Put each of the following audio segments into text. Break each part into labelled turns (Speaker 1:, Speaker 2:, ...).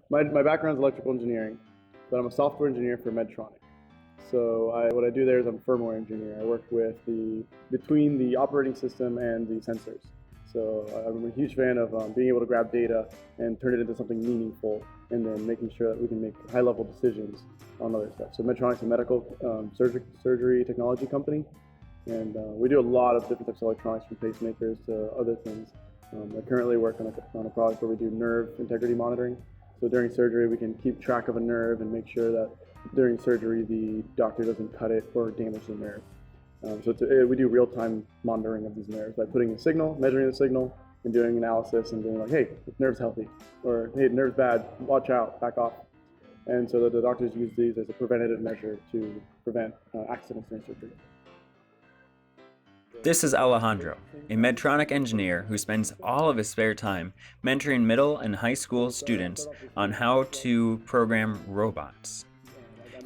Speaker 1: My background is electrical engineering, but I'm a software engineer for Medtronic. So what I do there is I'm a firmware engineer. I work with between the operating system and the sensors. So I'm a huge fan of being able to grab data and turn it into something meaningful, and then making sure that we can make high-level decisions on other stuff. So Medtronic's a medical surgery technology company, and we do a lot of different types of electronics, from pacemakers to other things. I currently work on a product where we do nerve integrity monitoring. So during surgery, we can keep track of a nerve and make sure that during surgery the doctor doesn't cut it or damage the nerve. We do real-time monitoring of these nerves by putting a signal, measuring the signal, and doing analysis and being like, hey, the nerve's healthy, or hey, the nerve's bad, watch out, back off. And so the doctors use these as a preventative measure to prevent accidents during surgery.
Speaker 2: This is Alejandro, a Medtronic engineer who spends all of his spare time mentoring middle and high school students on how to program robots.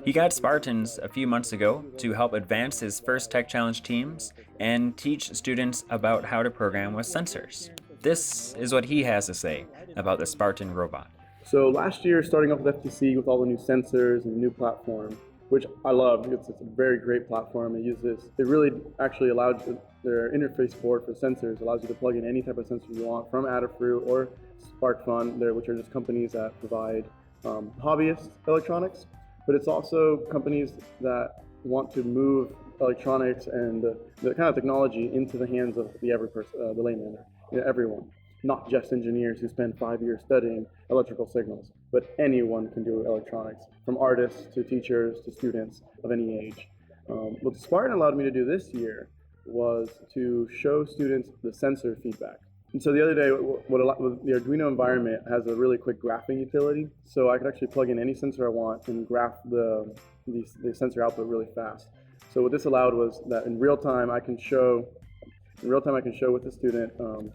Speaker 2: He got Spartans a few months ago to help advance his first Tech Challenge teams and teach students about how to program with sensors. This is what he has to say about the Spartan Robot.
Speaker 1: So last year, starting off with FTC with all the new sensors and the new platform, which I love. It's a very great platform. It really actually allows their interface board for sensors allows you to plug in any type of sensor you want from Adafruit or SparkFun, which are just companies that provide hobbyist electronics. But it's also companies that want to move electronics and the kind of technology into the hands of the layman, everyone. Not just engineers who spend 5 years studying electrical signals, but anyone can do electronics, from artists to teachers to students of any age. What Spartan allowed me to do this year was to show students the sensor feedback. And so the other day, the Arduino environment has a really quick graphing utility, so I could actually plug in any sensor I want and graph the sensor output really fast. So what this allowed was that in real time I can show with the student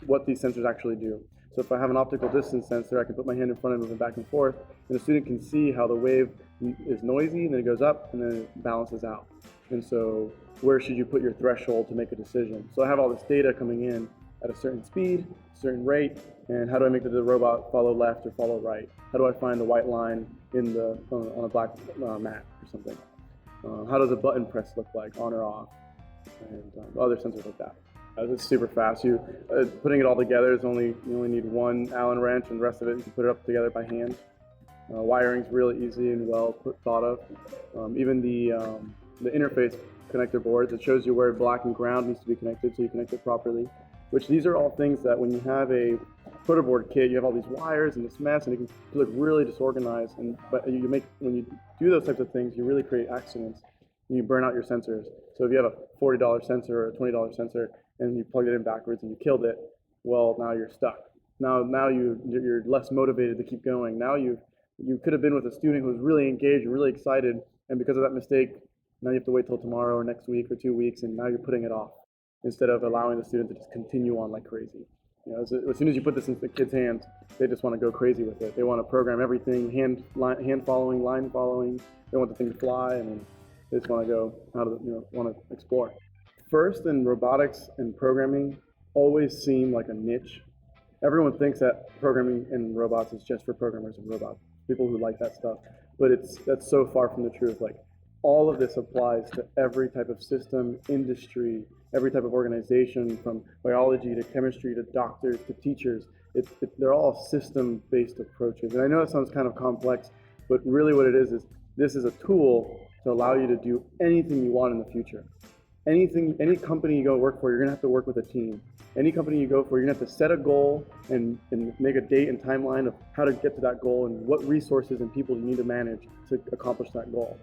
Speaker 1: what these sensors actually do. So if I have an optical distance sensor, I can put my hand in front of it and move it back and forth, and the student can see how the wave is noisy, and then it goes up, and then it balances out. And so where should you put your threshold to make a decision? So I have all this data coming in at a certain speed, a certain rate, and how do I make the robot follow left or follow right? How do I find the white line on a black mat or something? How does a button press look like, on or off? And other sensors like that. It's super fast. Putting it all together you only need one Allen wrench, and the rest of it you can put it up together by hand. Wiring's really easy and well thought of. Even the interface connector boards, it shows you where black and ground needs to be connected, so you connect it properly. Which these are all things that when you have a protoboard kit, you have all these wires and this mess, and it can look really disorganized. But when you do those types of things, you really create accidents. You burn out your sensors. So if you have a $40 sensor or a $20 sensor and you plugged it in backwards and you killed it, well, now you're stuck. Now you're less motivated to keep going. Now you could have been with a student who was really engaged, really excited, and because of that mistake, now you have to wait till tomorrow or next week or 2 weeks, and now you're putting it off instead of allowing the student to just continue on like crazy. As soon as you put this into the kids' hands, they just want to go crazy with it. They want to program everything, hand following, line following. They want the thing to fly, and then they just want to go want to explore. First, in robotics and programming, always seem like a niche. Everyone thinks that programming in robots is just for programmers and robots, people who like that stuff. But that's so far from the truth. Like, all of this applies to every type of system, industry, every type of organization, from biology to chemistry to doctors to teachers. They're all system-based approaches. And I know it sounds kind of complex, but really what it is this is a tool to allow you to do anything you want in the future. Any company you go work for, you're gonna have to work with a team. Any company you go for, you're gonna have to set a goal and make a date and timeline of how to get to that goal and what resources and people you need to manage to accomplish that goal.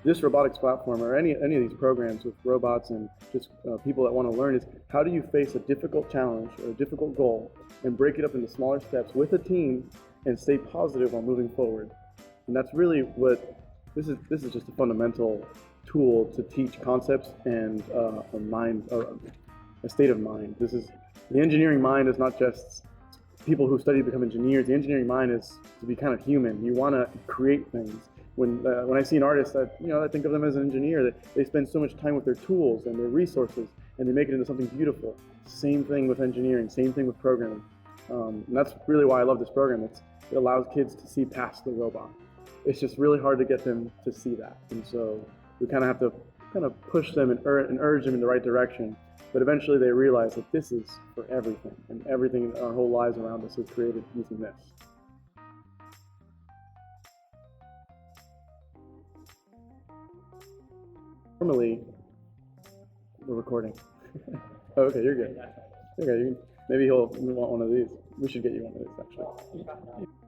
Speaker 1: This robotics platform, or any of these programs with robots and just people that want to learn, is how do you face a difficult challenge or a difficult goal and break it up into smaller steps with a team and stay positive while moving forward. And that's really what this is just a fundamental tool to teach concepts and a state of mind. The engineering mind is not just people who study to become engineers. The engineering mind is to be kind of human. You want to create things. When I see an artist, I think of them as an engineer. They spend so much time with their tools and their resources, and they make it into something beautiful. Same thing with engineering. Same thing with programming. And that's really why I love this program. it allows kids to see past the robot. It's just really hard to get them to see that. And so we kind of have to push them and urge them in the right direction. But eventually they realize that this is for everything, and everything in our whole lives around us is created using this. Normally, we're recording. Oh, okay, you're good. Okay, maybe he'll want one of these. We should get you one of these, actually.